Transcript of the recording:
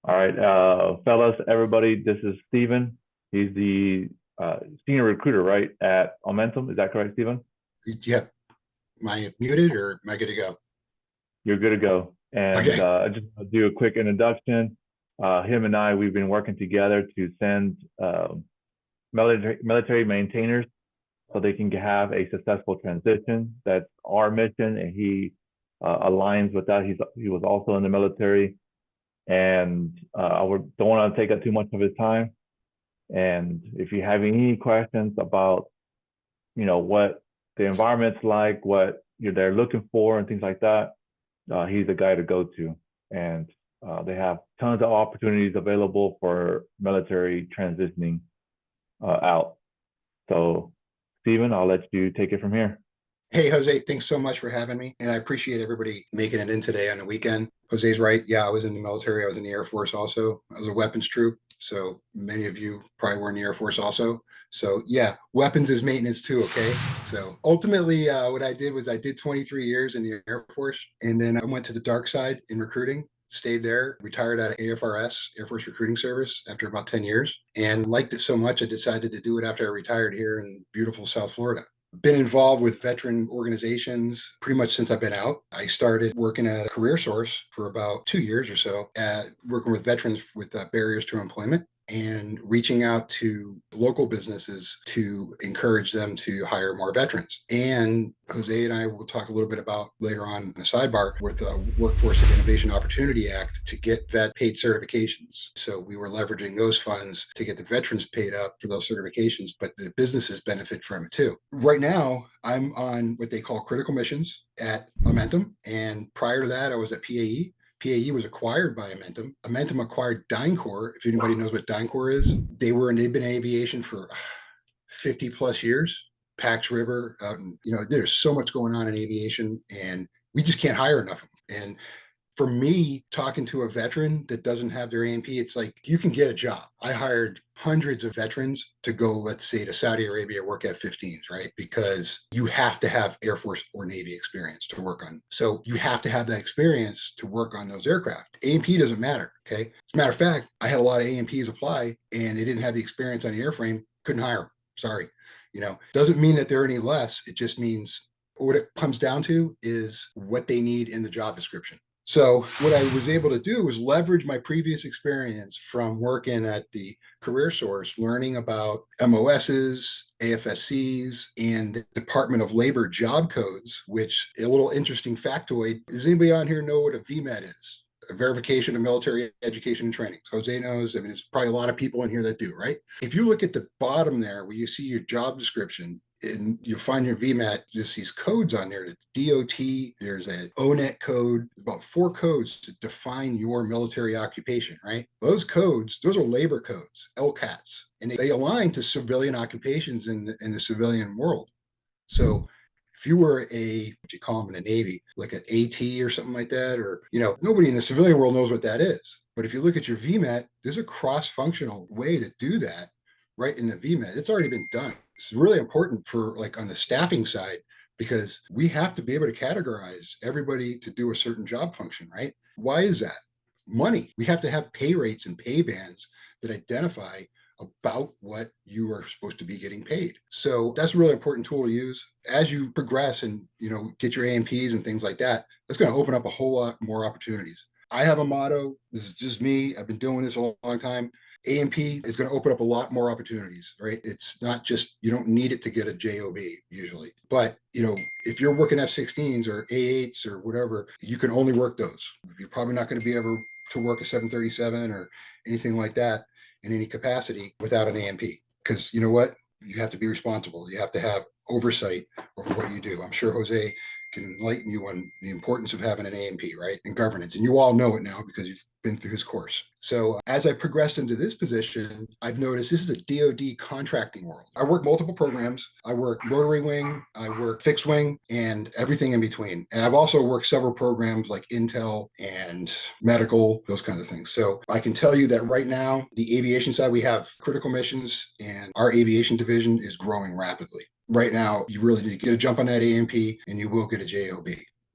All right, fellas, everybody, this is Steven. He's the senior recruiter, right, at Momentum. Is that correct, Steven? Yep. Am I muted or am I good to go? You're good to go. And Okay. I just want to do a quick introduction. Him and I, we've been working together to send military maintainers so they can have a successful transition. That's our mission, and he aligns with that. He was also in the military, and don't want to take up too much of his time. And if you have any questions about, what the environment's like, what they're looking for, and things like that, he's the guy to go to. And they have tons of opportunities available for military transitioning out. So, Stephen, I'll let you take it from here. Hey, Jose, thanks so much for having me. And I appreciate everybody making it in today on the weekend. Jose's right. Yeah, I was in the military. I was in the Air Force also. I was a weapons troop. So many of you probably were in the Air Force also. So yeah, weapons is maintenance too. Okay. So ultimately, what I did was I did 23 years in the Air Force, and then I went to the dark side in recruiting. Stayed there, retired out of AFRS, Air Force Recruiting Service, after about 10 years, and liked it so much I decided to do it after I retired here in beautiful South Florida. Been involved with veteran organizations pretty much since I've been out. I started working at a career source for about 2 years or so, at working with veterans with barriers to employment and reaching out to local businesses to encourage them to hire more veterans. And Jose and I will talk a little bit about later on in the sidebar with the Workforce Innovation Opportunity Act to get vet paid certifications. So we were leveraging those funds to get the veterans paid up for those certifications, but the businesses benefit from it too. Right now, I'm on what they call critical missions at Momentum. And prior to that, I was at PAE. PAE was acquired by Amentum. Amentum acquired DynCorp. If anybody knows what DynCorp is, they've been in aviation for 50 plus years. Pax River, there's so much going on in aviation, and we just can't hire enough of them. And for me, talking to a veteran that doesn't have their A&P, it's like you can get a job. I hired hundreds of veterans to go, let's say, to Saudi Arabia, work F-15s, right? Because you have to have Air Force or Navy experience to work on. So you have to have that experience to work on those aircraft. A&P doesn't matter, okay? As a matter of fact, I had a lot of A&Ps apply, and they didn't have the experience on the airframe, couldn't hire them. Sorry. Doesn't mean that they're any less. It just means what it comes down to is what they need in the job description. So what I was able to do was leverage my previous experience from working at the career source, learning about MOSs, AFSCs, and the Department of Labor job codes, which a little interesting factoid. Does anybody on here know what a VMET is? A verification of military education and training. Jose knows. I mean, there's probably a lot of people in here that do, right? If you look at the bottom there where you see your job description, and you'll find your VMAT, just these codes on there, the DOT, there's an ONET code, about 4 codes to define your military occupation, right? Those codes, those are labor codes, LCATs, and they align to civilian occupations in the civilian world. So if you were what you call them in the Navy, like an AT or something like that, or, nobody in the civilian world knows what that is. But if you look at your VMAT, there's a cross-functional way to do that right in the VMAT. It's already been done. It's really important for like on the staffing side, because we have to be able to categorize everybody to do a certain job function, right? Why is that? Money. We have to have pay rates and pay bands that identify about what you are supposed to be getting paid. So that's a really important tool to use as you progress and get your A&Ps and things like that. That's going to open up a whole lot more opportunities. I have a motto. This is just me. I've been doing this a long time. A&P is going to open up a lot more opportunities, right? It's not just, you don't need it to get a job usually, but if you're working F-16s or A8s or whatever, you can only work those. You're probably not going to be able to work a 737 or anything like that in any capacity without an A&P, because you know what? You have to be responsible. You have to have oversight over what you do. I'm sure Jose can enlighten you on the importance of having an A&P, right? And governance. And you all know it now because you've been through his course. So as I progressed into this position, I've noticed this is a DoD contracting world. I work multiple programs. I work rotary wing, I work fixed wing, and everything in between. And I've also worked several programs like Intel and medical, those kinds of things. So I can tell you that right now, the aviation side, we have critical missions, and our aviation division is growing rapidly. Right now, you really need to get a jump on that A&P, and you will get a job.